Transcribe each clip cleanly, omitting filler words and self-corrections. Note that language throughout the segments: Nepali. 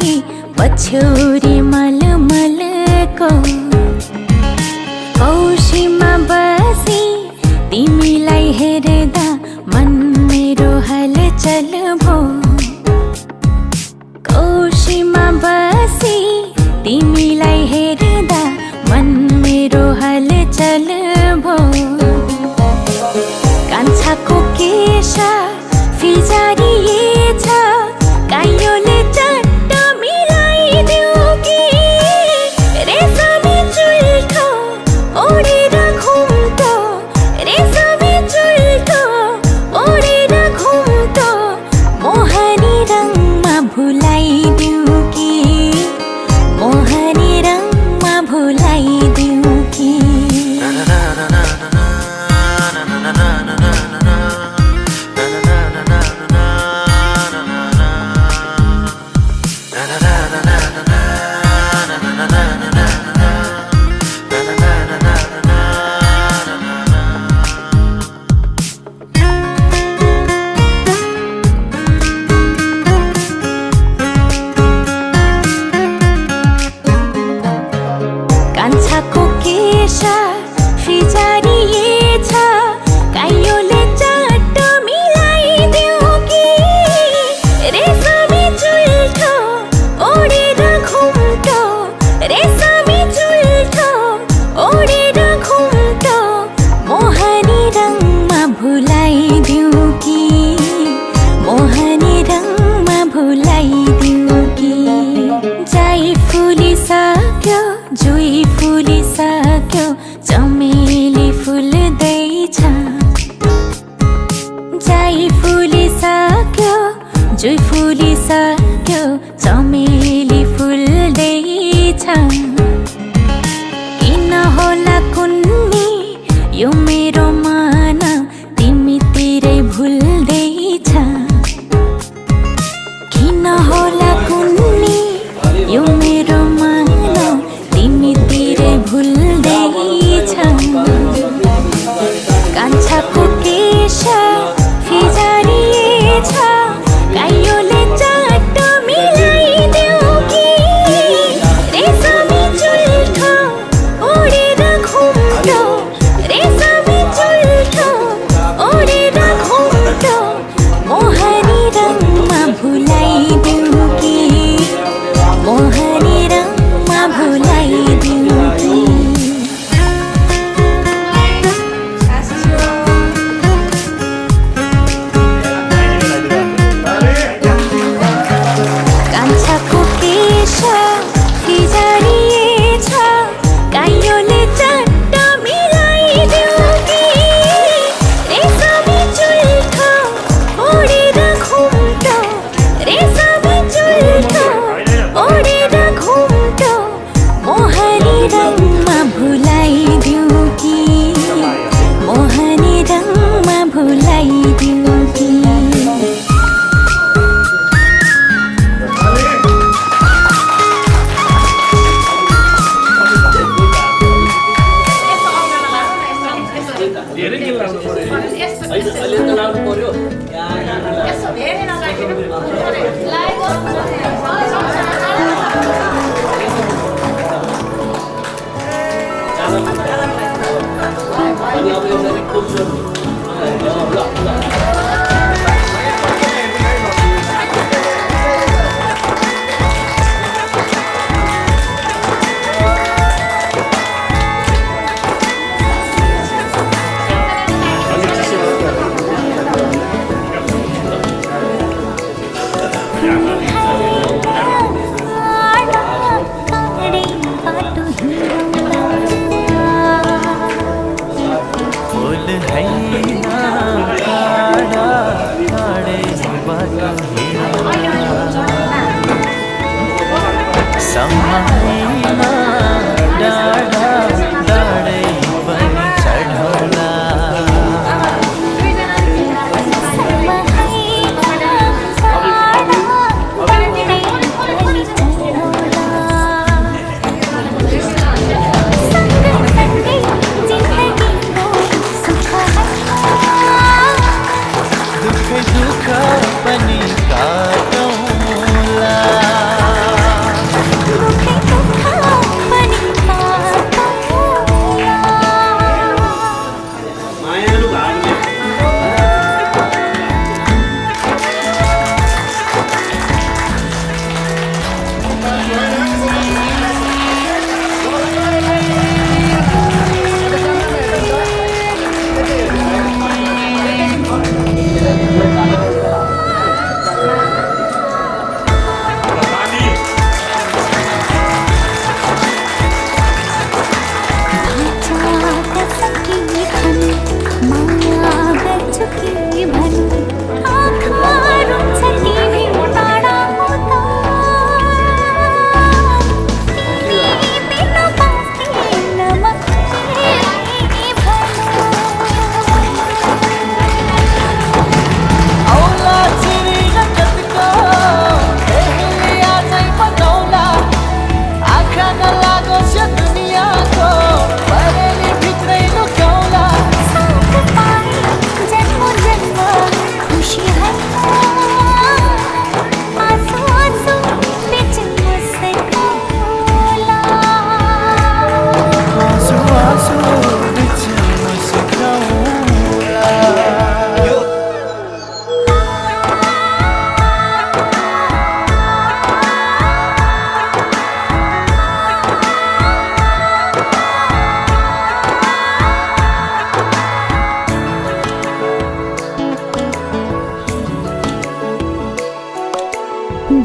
लागि पछ्यौरी मलमलको कौशीमा बसी तिमीलाई हेर्दा मन मेरो हलचल भो। कौशीमा बसी तिमीलाई हेर्दा मन मेरो हलचल भो। कान्छाको केश फिजारिएछ काइयोले चट्ट मिलाइदेऊ कि रेशमी चुल्ठो ओढेर घुम्टो रेशमी चुल्ठो ओढेर घुम्टो मोहनी रङमा भुलाइदेऊ कि मोहनी रङमा भुलाइदेऊ कि। कान्छाको केश फिजारिएछ काइयोले चट्ट मिलाइदेऊ कि रेशमी चुल्ठो ओढेर घुम्टो रेशमी चुल्ठो ओढेर घुम्टो मोहनी रङमा भुलाइदेऊ कि मोहनी रङमा भुलाइदेऊ कि। जाई फुलिसक्यो जुई फुलिसक्यो चमेली फुल्दैछ। जाई फुलिसक्यो जुई फुलिसक्यो चमेली फुल्दैछ। किन होला कुन्नी यो मेरो मन तिमीतिरै भुल्दैछ। किन होला कुन्नी यो मेरो मन तिमीतिरै भुल्दैछ। कान्छाको केश फिजारिएछ काइयोले चट्ट मिलाइदेऊ कि रेशमी चुल्ठो ओढेर घुम्टो रेशमी चुल्ठो ओढेर घुम्टो मोहनी रङमा भुलाइदेऊ कि मोहनी रङमा भुलाइदेऊ कि। कान्छाको केश फिजारिएछ काइयोले चट्ट मिलाइदेऊ कि रेशमी चुल्ठो ओढेर घुम्टो रेशमी चुल्ठो ओढेर घुम्टो मोहनी रङमा भुलाइदेऊ कि मोहनी रङमा भुलाइदेऊ कि। फूल है ना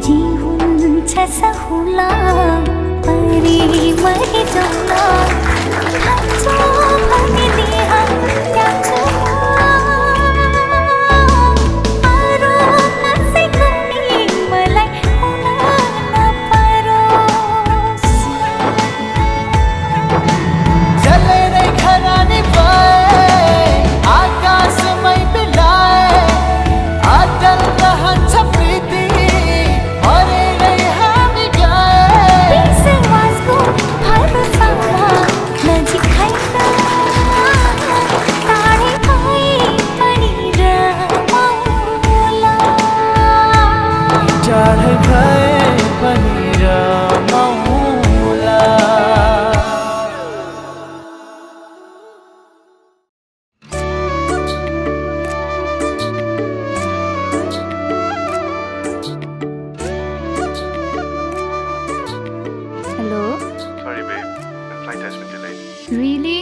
जी हुन्छ सहुला परी मरि जाउला खान्छौ भने दिहा त्याग्छु अरू कसैको नि मलाई हुन नपरोस् जलेरै खरानी भए आकाशमै बिलाए अटल रहन्छ प्रीति मरेरै हामी गए विश्वासको भरोसामा नजिक होइन टाढै भए पनि रमाउला टाढै भए पनि रमाउला Hello? Sorry, babe. The flight has been delayed. Really?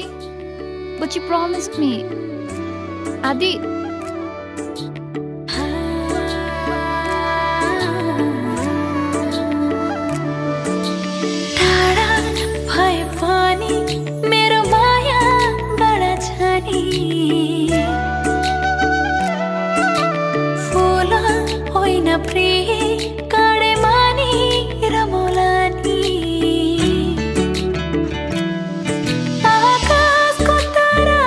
But you promised me. Adi. टाढा भए पनि मेरो माया गडा छ नि फुल होइन प्रिय काँडे मानी रमौला नि आकाशको तारा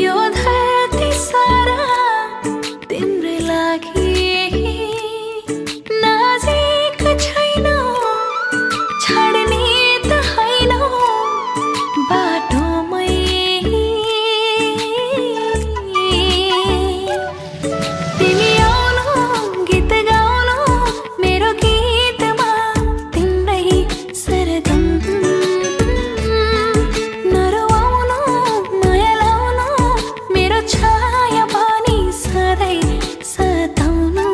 यो धरती सारा तिम्रै लागि नजिक छैन छाड्ने त होइन बाटोमै तिमी आउनु गीत गाउनु मेरो गीतमा तिम्रै सरगम नरुवाउनु माया लाउनु मेरो छाया बनी सधैँ सताउनु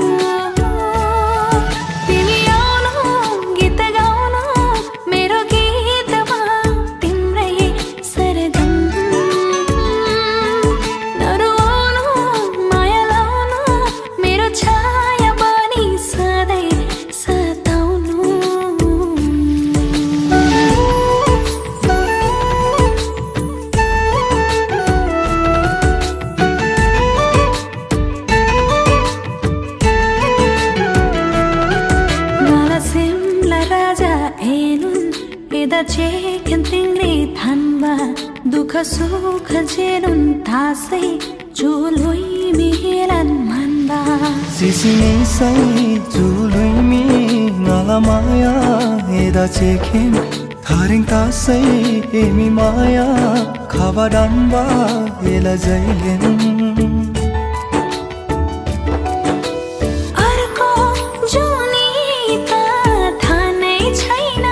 तिमी आउनु गीत गाउनु मेरो गीतमा तिम्रै सरगम नरुवाउनु माया लाउनु मेरो छाया बनी सधैँ सताउनु Nalasimla raja enun eda cheken tingri thanba dukha sukha jenun tasai chului milan manba सिसिनिसै जुलुइमी नलमाया एदा चेखेन थारिङ तासै एमी माया खाबाडान्बा एला जैलेन अर्को जुनी त थानै छैन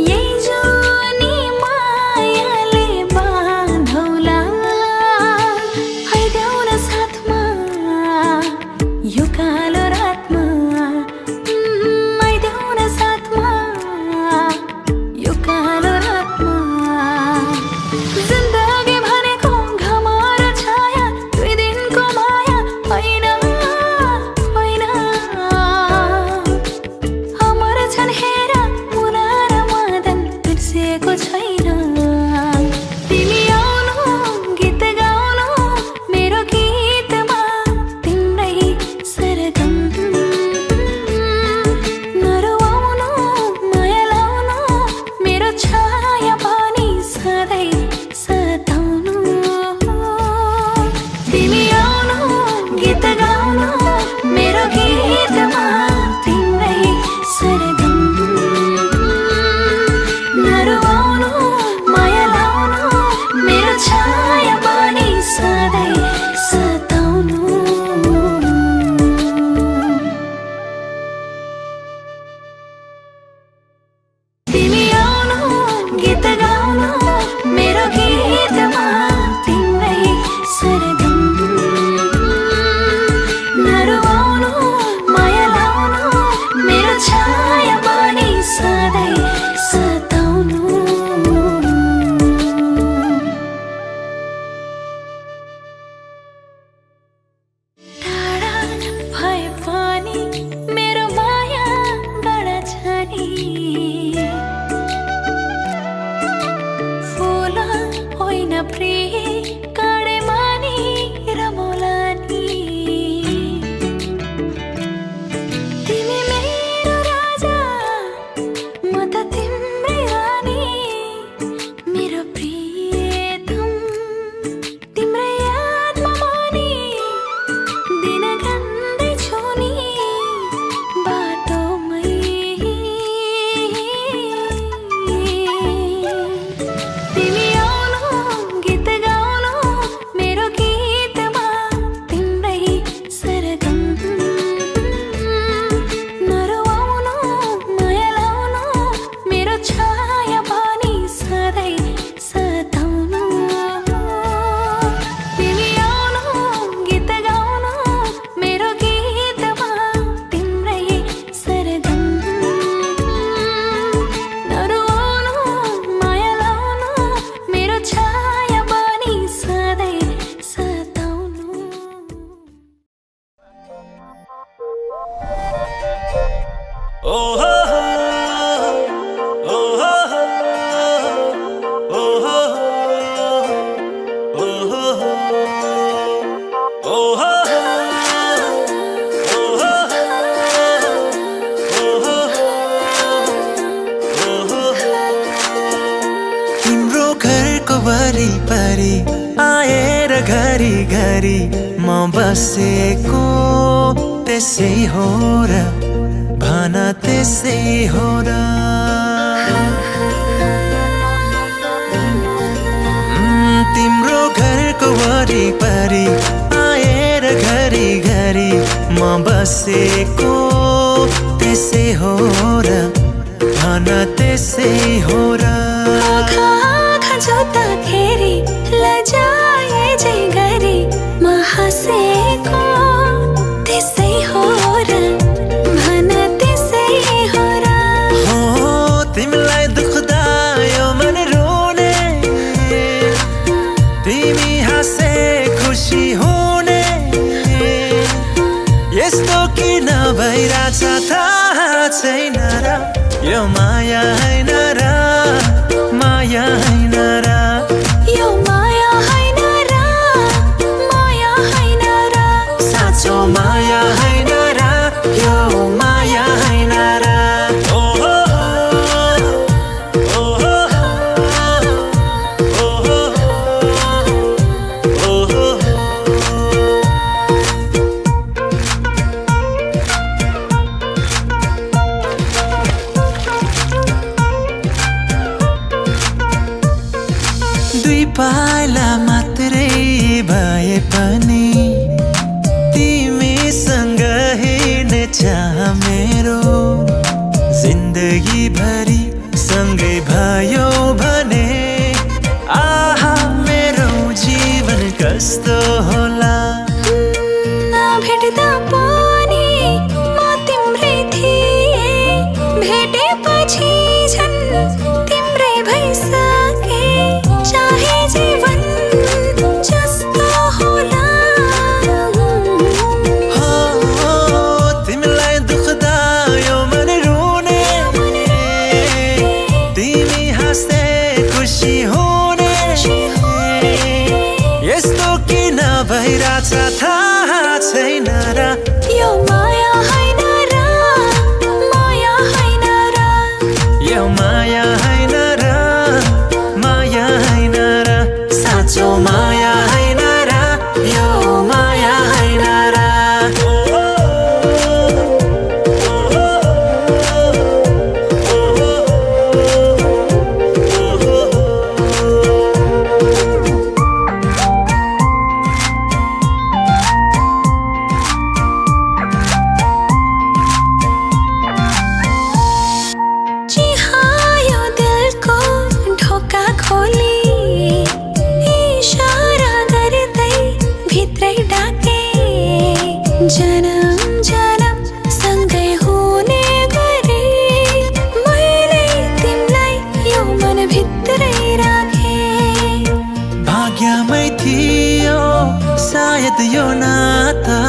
यही जुनी मायाले बाँधौला आइदेऊ न साथमा यो कालो रातमा आइदेऊ न साथमा यो कालो रातमा जिन्दगी भनेको घमार तिम्रो घरको वरिपरि आएर घरी घरी म बसेको त्यसै हो र भन त्यसै हो र तिम्रो घरको वरिपरि आएर घरी घरी म बसेको त्यसै हो र भन त्यसै हो र आँखा जोत्दाखेरि लजाए झै गरी म हाँसेको त्यसै हो र भन त्यसै हो र हो तिमीलाई दुख्दा यो मन रोने तिमी हाँसे खुसी हुने यस्तो किन भइरहेछ थाहा छैन र यो माया हैन र माया हैन र यो माया हैन र माया हैन र साँचो माया हैन र यो माया हैन र ओ हो हो, ओ हो हो, ओ हो हो, ओ हो दुई पाइला मात्रै भए पनि तिमीसँग हिँड्ने चाह मेरो जिन्दगी भरि सँगै भयो भने आहा मेरो जीवन कस्तो होला भेट्दा पनि म तिम्रै थिएँ भेटेपछि झन् तिम्रै भइसके चाहे जीवन जस्तो होला हो तिमीलाई दुख्दा यो मन रोने तिमी हाँस्दै खुसी हुने यस्तो किन भइरहेछ थाहा छैन र यो माया हैन र माया हैन र यो माया हैन र माया हैन र साँचो माया हैन र यो माया हैन र चिहायो दिलको ढोका खोली इशारा गर्दै भित्रै डाके जन्म जन्म सँगै हुने गरे मैले तिमीलाई यो मन भित्रै राखे भाग्यमै थियो सायद यो नाता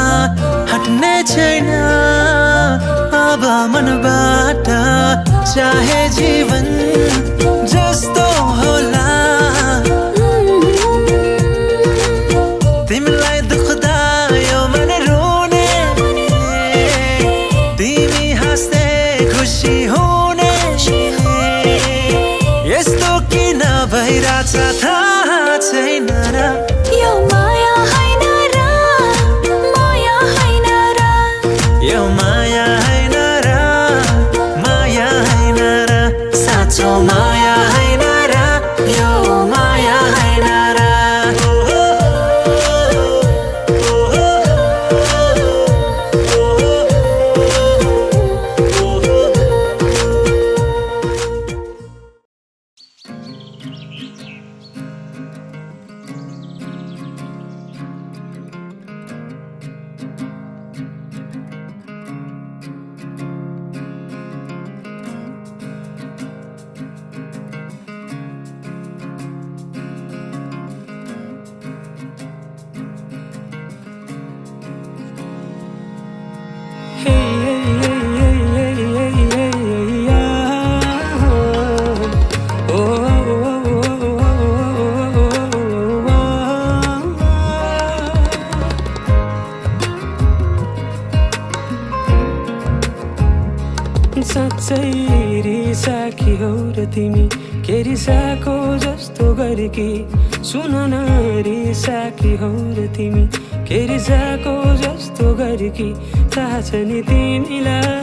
हट्ने छैन अब मनबाट चाहे जीवन जस्तो होला तिमीलाई दुख्दा यो मन रोने तिमी हाँस्दै खुसी हुने यस्तो किन भइरहेछ थाहा छैन र यो माया हैन र माया हैन र यो माया हैन र माया हैन र साँचो माया हैन र साँच्चै रिसाकी हौ र तिमी के रिसाको जस्तो गरेकी सुन न रिसाकी हौ र तिमी के रिसाको जस्तो गरेकी थाहा छ नि तिमीलाई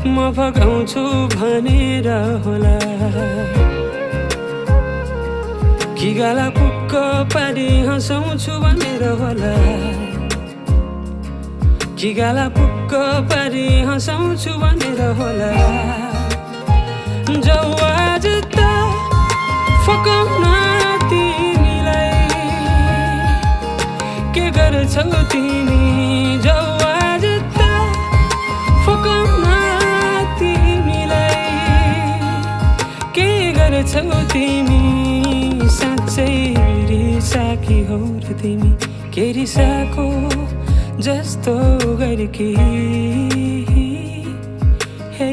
म फकाउँछु भनेर होला कि गाला पुक्क पारी हँसाउँछु भनेर होला कि गाला पुक्क पारी हँसाउँछु भनेर होला जाऊ आज त फकाउन तिमीलाई के गर्छौ तिमी जाऊ आज त फकाउन तिमीलाई के गर्छौ तिमी साँच्चै रिसाकी हौ र तिमी के रिसाको जस्तो गरेकी हे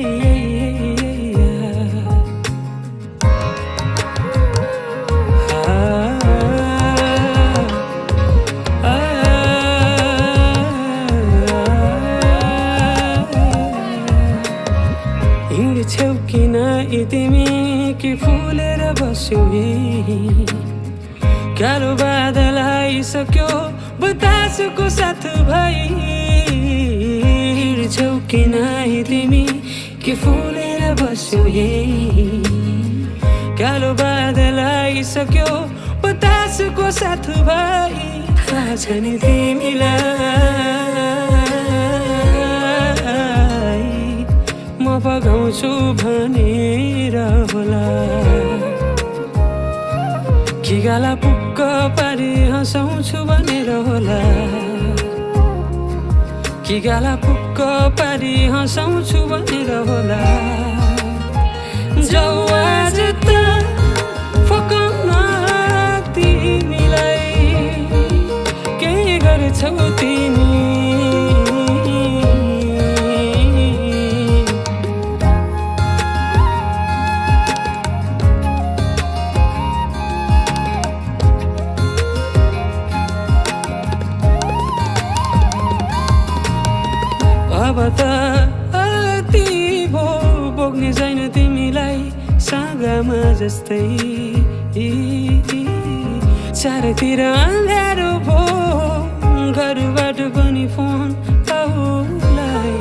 हिँड्छौ किन तिमी कि फुलेर बस्यौ कालो बादल आइसक्यो बतासको साथ भाइ हिँड्छौ किन तिमी कि फुलेर बस्यौ कालो बादल आइसक्यो बतासको साथ भाइ थाहा छ नि तिमीलाई म पकाउँछु भनेर होला कि गाला पुक्क पारी हँसाउँछु भनेर होला कि गाला पुक्क पारी हँसाउँछु भनेर होला जाऊ आज त फकाउन तिमीलाई के गर्छौ तिमी अब त अति भो बोक्ने छैन तिमीलाई सागामा जस्तै चारैतिर अँध्यारो भो घरबाट पनि फोन आउलाई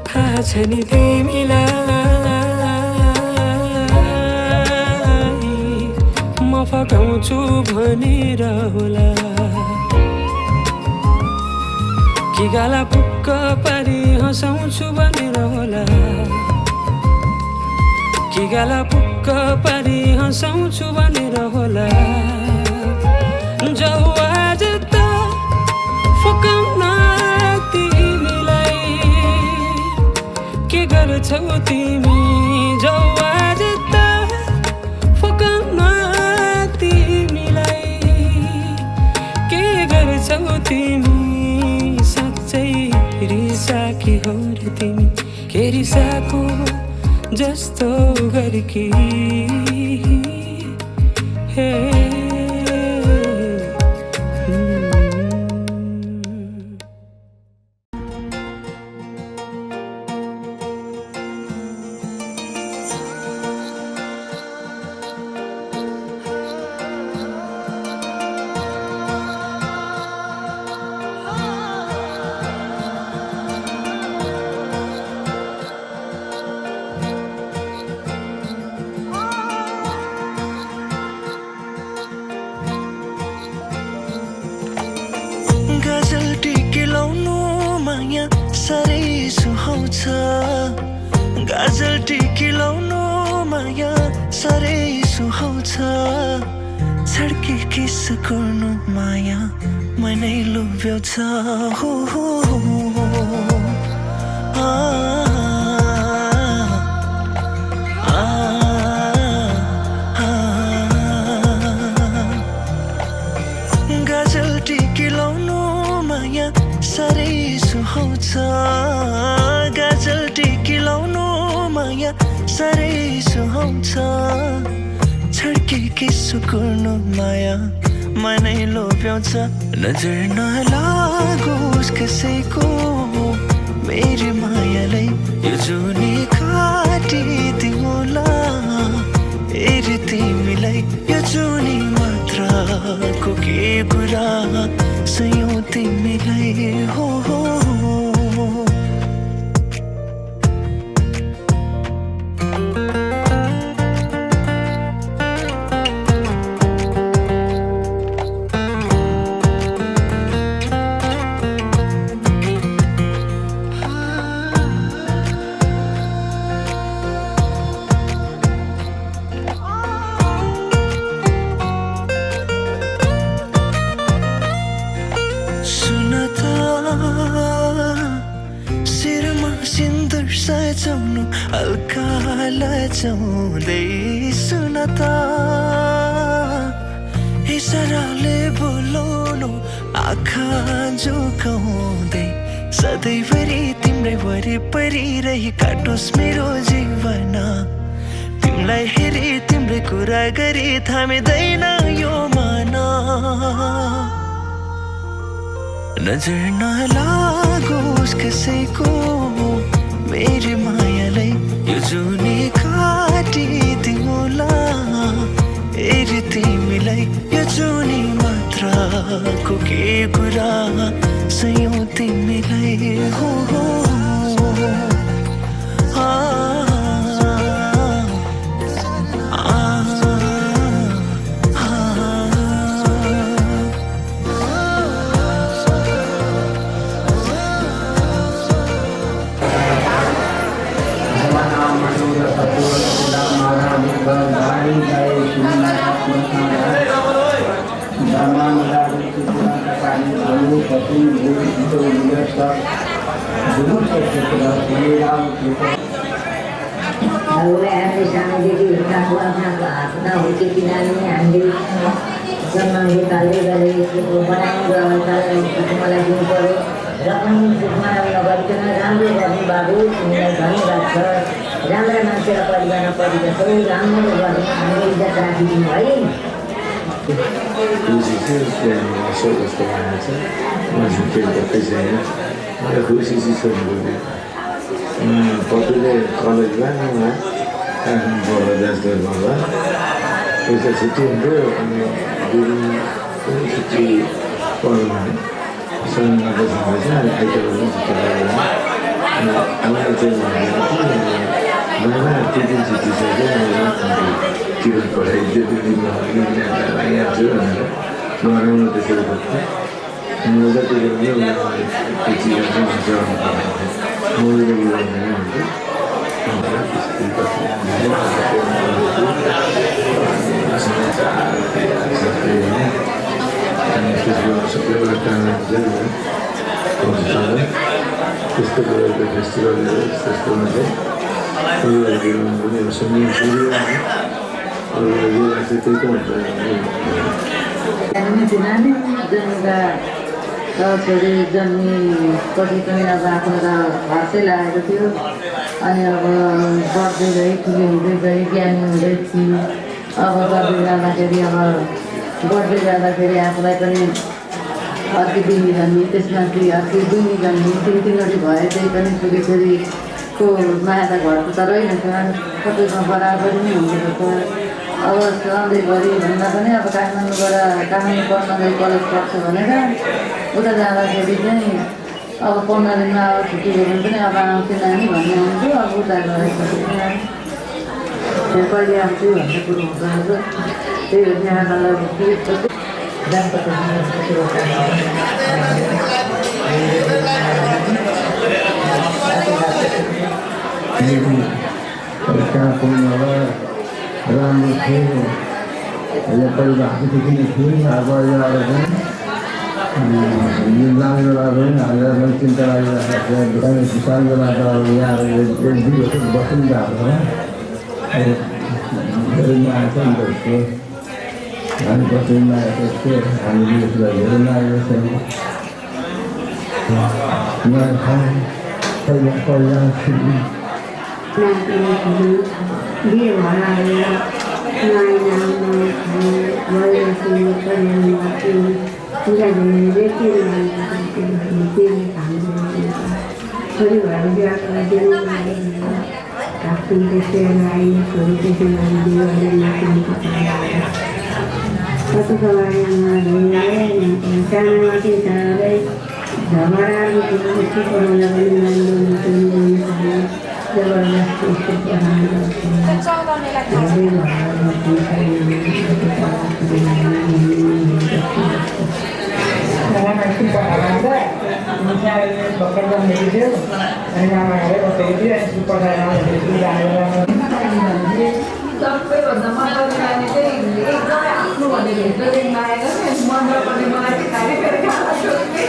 थाहा छ नि तिमीलाई म फकाउँछु भनेर होला कि गाला पुक्क पारी हँसाउँछु भनेर होला कि गाला पुक्क पारी हँसाउँछु भनेर होला जाऊ आज त फकाउन तिमीलाई के गर्छौ तिमी जाऊ आज त फकाउन तिमीलाई के गर्छौ तिमी रिसाकी हौ र तिमी के रिसाको जस्तो गरेकी हे गजल टिकी लाउनु माया साह्रै सुहाउँछ गजल टिकी लाउनु माया साह्रै सुहाउँछ छड्के किस गर्नु माया मनै लोभ्याउँछ हो गजल टिकी लाउनु माया साह्रै सुहाउँछ गजल टिकी लाउनु माया साह्रै सुहाउँछ छड्के किस गर्नु माया मनै लोभ्याउँछ नजर नलागोस् कसैको मेरी मायालाई यो जुनी काटिदिउँला हेरी तिमीलाई यो जुनी मात्रको के कुरा सयौं तिमीलाई हो शिरमा सिन्दुर सजाउनु हल्का लजाउँदै सुन त इसाराले बोलाउनु आँखा झुकाउँदै सधैँभरि तिम्रै वरिपरि रही काटोस् मेरो जीवन तिमीलाई हेरी तिम्रै कुरा गरी थामिँदैन यो मन नजर नलागोस् कसैको मेरी मायालाई यो जुनी काटिदिउँला हेरी तिमीलाई यो जुनी मात्रको के कुरा सयौं तिमीलाई हो हामीले सानोदेखि आफ्नो हातमा हुर्के किनाले हामीले जन्माउने कालले गरेको बनाउने मलाई दिनु पऱ्यो र पनि सुखमा नगरिकन राम्रो गर्ने बाबु तिमीलाई धन्यवाद छ राम्रा मान्छेलाई परिवार परिवार सबै राम्रो गर्ने हामीले इज्जत राखिदिनु है पतिले कलेजमा आफ्नो बडो व्यस्त गर्दा पैसा छुट्टी हुन्थ्यो अनि छुट्टी पढ्नु समयमा बस्नुहुँदैछ अनि आइतबार पनि छुट्टी पढ्दैन अनि आमाले चाहिँ भनेको कि त्यो दिन छुट्टी छ क्या टिकट पठाइदियो त्यो दिनमा यहाँ छु भनेर नराम्रो त्यसरी बस्थ्यो अनि म जतिखेर पनि सबैबाट त्यस्तो गरेको फेस्टिभलहरू त्यस्तोमा चाहिँ सङ्गीत सुरु अरू यो लाग्छ त्यही त हुन्छ छोरी जन्मेपछि पनि अब आफ्नो त हर्षै लागेको थियो अनि अब बढ्दै गएँ ठुलो हुँदै गएँ ज्ञानी हुँदै थिएँ अब गर्दै जाँदाखेरि अब बढ्दै जाँदाखेरि आफूलाई पनि अर्की दिनी जन्मी त्यसमाथि अर्की दुनी जन्मी तिनवटी भए त्यही पनि छोरीको माया त घरको त रहेनछ सबैमा बराबरी नै हुँदो रहेछ अब सधैँभरि भन्दा पनि अब काठमाडौँबाट काठमाडौँ पढ्न गई कलेज पढ्छ भनेर उता जाँदाखेरि चाहिँ अब 15 दिनमा अब छुट्टी भयो भने पनि अब आउँथ्यो नानी भन्ने आउँथ्यो अब उता गरेपछि कहिले आउँछु भन्ने कुरो हुँदो रहेछ त्यही हो त्यहाँलाई राम्रो थियो यो पहिला हातदेखि नै थियो अब यो आएर चाहिँ जाने बेला पनि हामीलाई चिन्ता लागिरहेको थियो सानो बेला त अब यहाँ एक दुई वर्ष बस्नु गएको धेरै माया छ नि त उसको हामी बस्दै माया थियो हामीले उसलाई धेरै माया गर्थ्यौँ नयाँ ठाउँ पहिला बिहे भएर सबैभन्दा मनपर्ने नानी चाहिँ एकदमै आफ्नो भनेर हेर्दै माया मन नपर्ने मलाई चाहिँ खाने खाना सोध्ने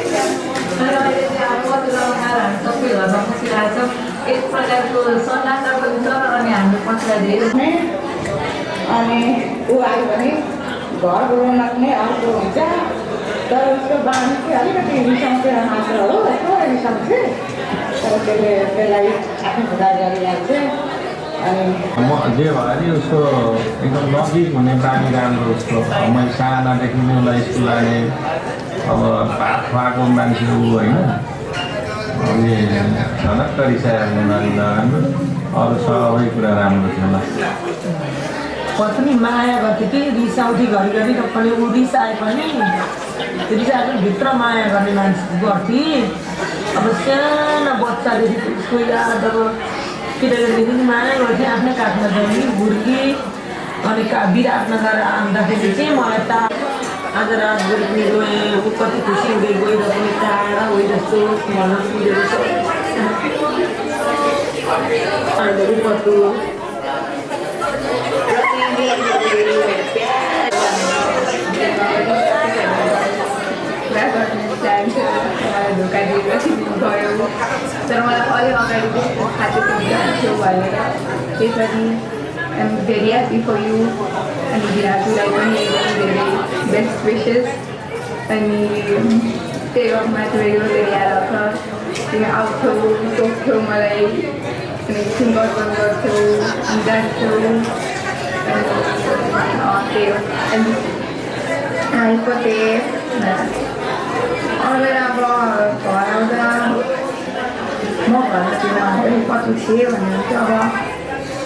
तर अहिले चाहिँ अब मधुरा खाएर हामी सबै घरमा बसिरहेको छौँ एक प्रकारको सन्नाटा पनि छ अनि हाम्रो पछिलाई धेरै अनि ऊ आयो भने घर रौनक नै अर्को हुन्छ तर उसको बानी चाहिँ अलिकति रिसाउँथ्यो मात्र हो थोरै रिसाउँथ्यो तर त्यसलाई आफ्नो खुदा गरिरहेको छ म जे भए नि उसको एकदम नजिक हुने बानी राम्रो उसको मैले सानादेखि नै उसलाई स्कुल लाने अब भात खुवाएको मान्छे ऊ होइन अनि झनक्क रिसाएको नानी नराम्रो अरू सबै कुरा राम्रो थियो होला पनि माया गर्थ्यो कि रिसाउँथी घरिघरि पनि ऊ रिसाए पनि रिसाएर भित्र माया गर्ने मान्छे गर्थी अब सानो बच्चादेखि उसको याद अब केटाकेटीदेखि माया गर्थेँ आफ्नै काखमा जाने घुर्की अनि विराटनगर आउँदाखेरि चाहिँ मलाई आज रातभरि पनि गएँ ऊ कति खुसी हुँदै गएर पनि टाढा हो जस्तो भन्न पुगेको छ अहिले कस्तो धोका दिएर गयो तर मलाई अलि अगाडि खाएको थियो भनेर त्यसरी am very happy for you अनि विराटुलाई पनि एकदमै धेरै बेस्ट विसेस अनि त्यही हो माथि धेरै याद आउँछ तिमी आउँथ्यौ सोध्थ्यौ मलाई अनि सिङ्गर पनि गर्थ्यौ जान्थ्यौ त्यही हो अनि आइपते अनि अब घर आउँदा म घरमा किन पनि कति थिएँ भनेर चाहिँ अब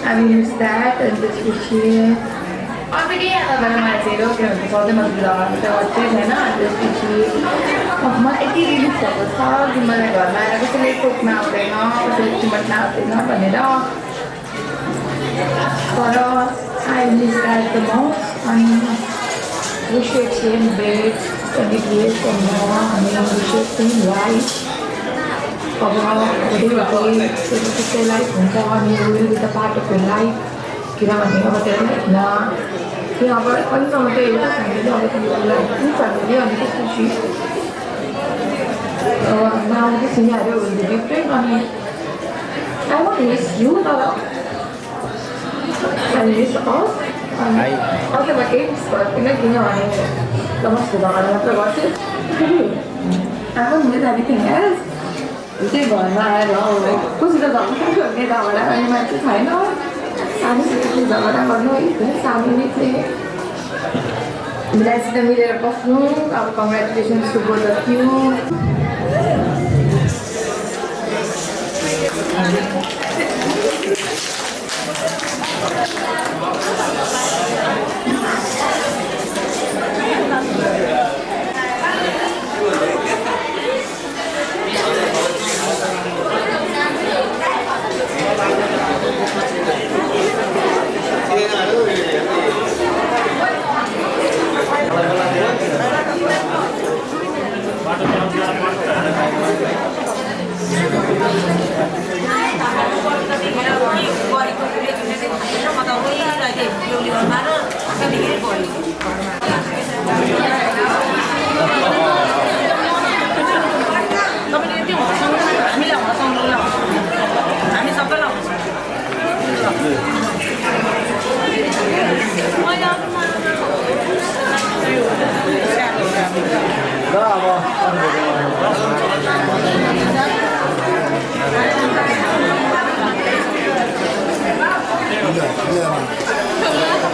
हामी मिस द्याट अनि त्यसपछि अलरेडी तपाईँलाई मलाई धेरै के भन्छ सधैँ म घरमा चाहिँ छैन त्यसपछि म यति रिलिफ भएको छ कि मलाई घरमा आएर कसैले टोक्न आउँदैन कसैले चिमट्न आउँदैन भनेर तर I miss that the most अनि we should same bed and it is from now on we should same life अब त्यसै लाइफ हुन्छ अनि will be the part of your life किनभने अब त्यो अब अहिलेसम्म चाहिँ एउटा फ्यामिली अब तिमीलाई टु फ्यामिली अनि त्यसपछि नाउ चाहिँ सिनियरहरू हुन्छ डिफ्रेन्ट अनि आई वन्ट मिस यु तर आई मिस अस अझै म केही मिस गर्दिनँ किनभने नमस्ते झगडा मात्र गर्छु I want miss everything else त्यही घरमा आएर कसित झगडा गर्ने झगडा गर्ने मान्छे छैन सानोसित झगडा गर्नु एकदमै सानोले चाहिँ मिलाइसित मिलेर बस्नु अब congratulations to both of you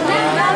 Yeah.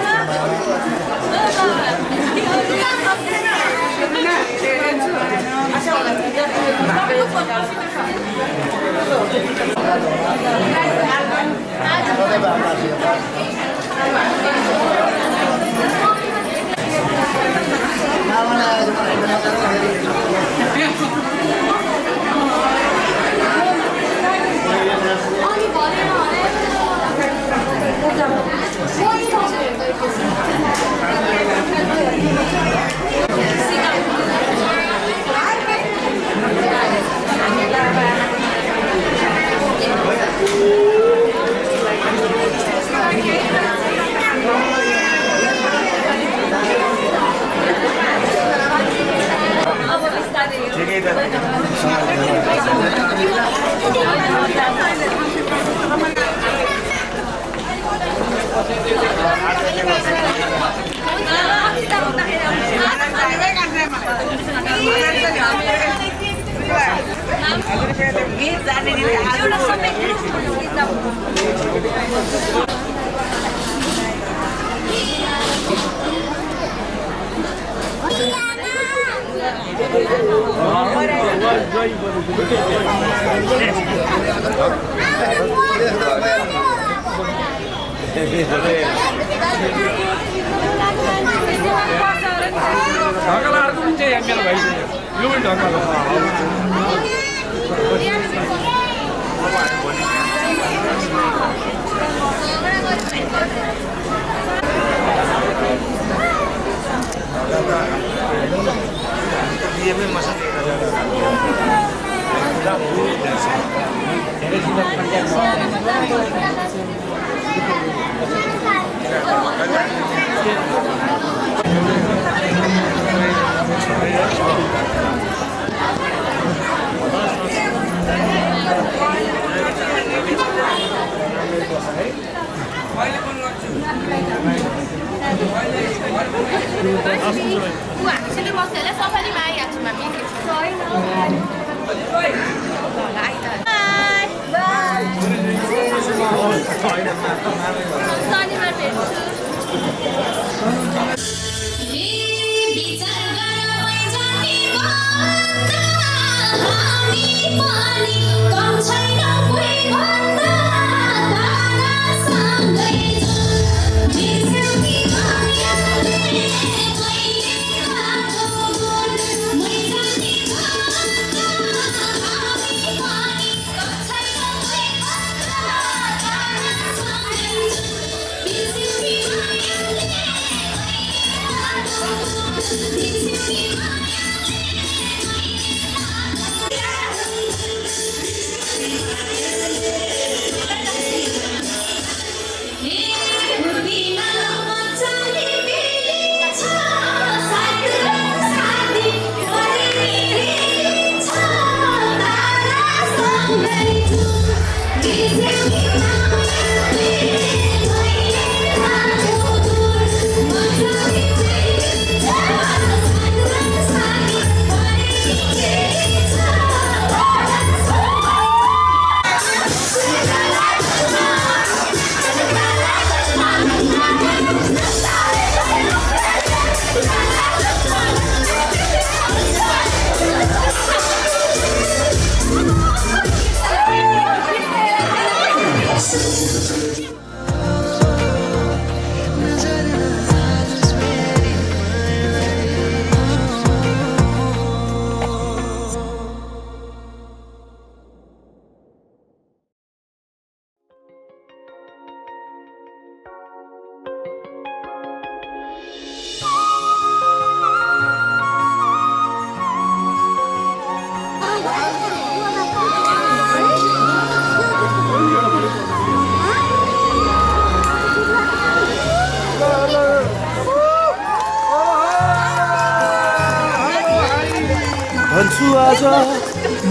भन्छु आज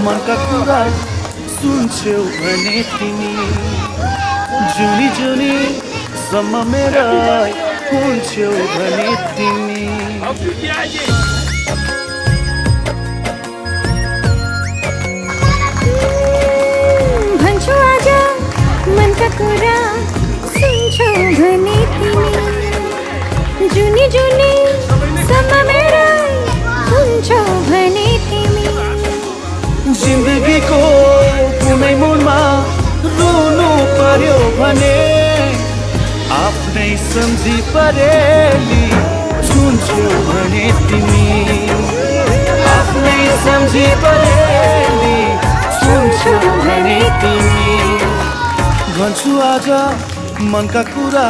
मनका कुरा सुन्छौ भने तिमी जुनी जुनी सम्म मेरा हुन्छौ भने तिमी भन्छु आज मनका कुरा सुन्छौ भने तिमी जुनी जुनी सम्म मेरा हुन्छौ भने तिमी जिन्दगीको कुनै मोडमा रुनु पर्यो भने आफ्नै सम्झी परेली छुन्छौ भने तिमी आफ्नै सम्झी परेली छुन्छौ भने तिमी भन्छु आज मनका कुरा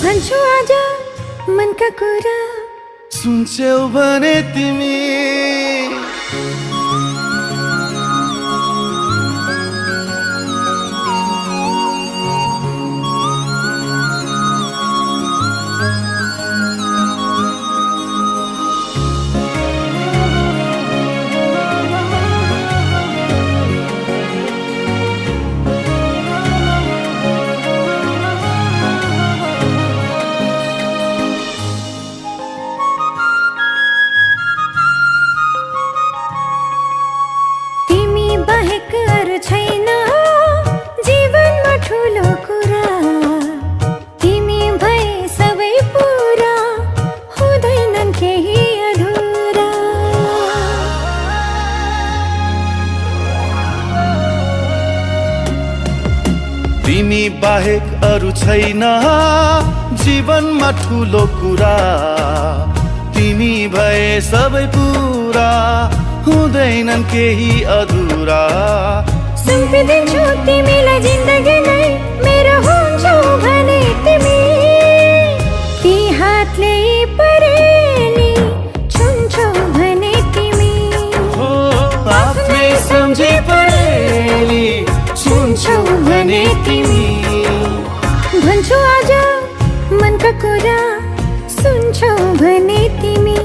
भन्छु आज मनका कुरा सुन्छौ भने तिमी तिमी बाहेक अरू छैन जीवनमा ठुलो कुरा तिमी भए सबै पुरा हुँदैनन् केही अधुरा सुम्पिदिन्छु तिमीलाई जिन्दगी नै मेरो हुन्छौ भने तिमी ती हातले परेली छुन्छौ भने तिमी आफ्नै सम्झे परेली छुन्छौ भने तिमी भन्छु आज मनका कुरा सुन्छौ भने तिमी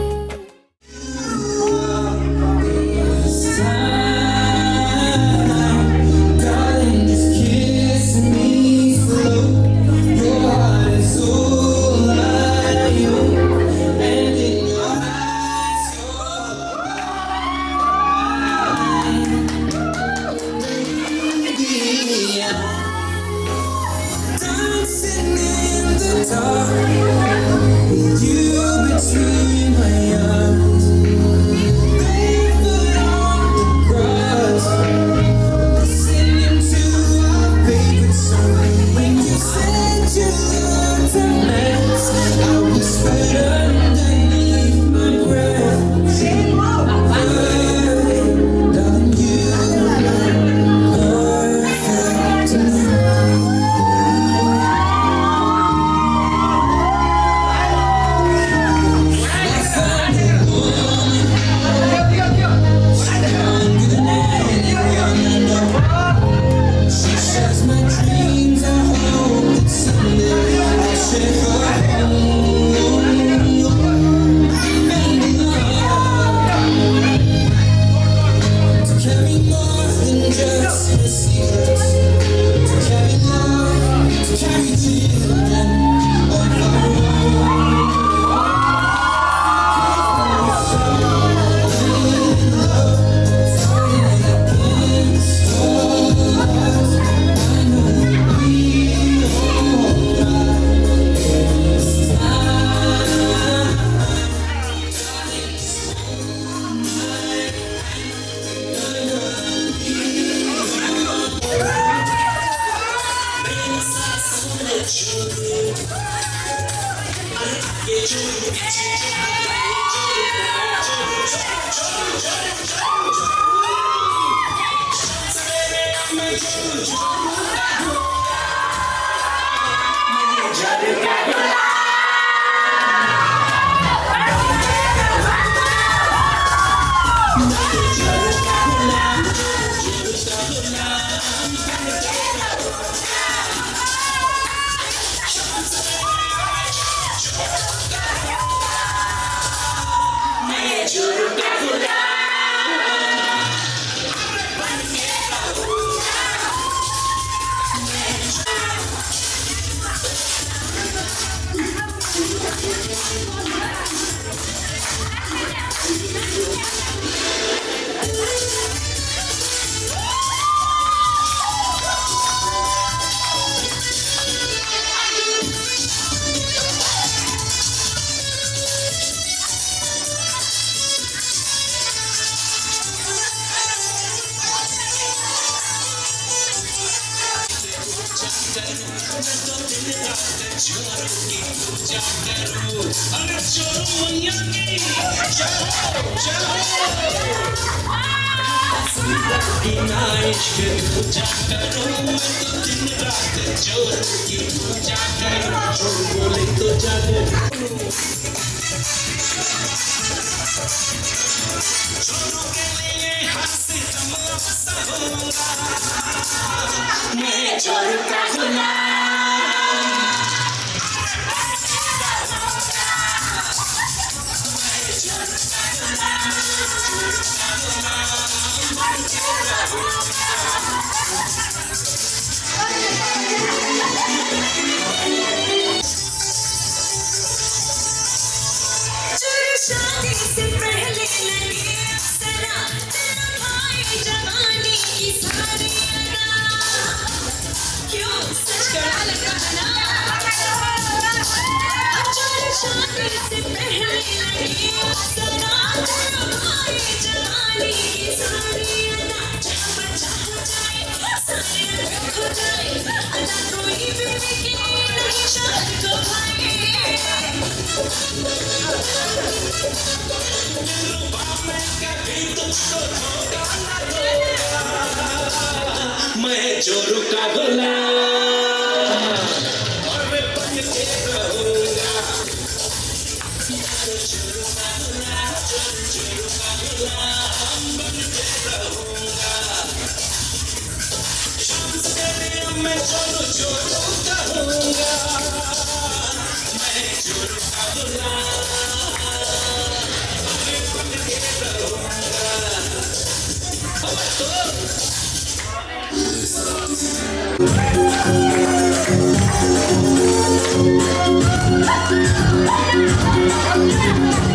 शादी से पहले लगे अप्सरा तेरा भाई जवानी की सारी अदा क्यों सच कड़ा लगा ना अचार शादी से पहले लगे अप्सरा तेरा भाई जवानी की सारी अदा जहाँ पर चाहो जाए सारे रंग खो जाए अदा कोई भी बिके नहीं शाद को भाई मैं चोरू का गुलाम और मैं बन के रहूंगा चोरू का गुलाम चोरू का गुलाम बन के रहूंगा शाम से मैं चोरू चोरू कहूंगा मैं चोरू का गुलाम और मैं बन के रहूंगा अब तो Oh,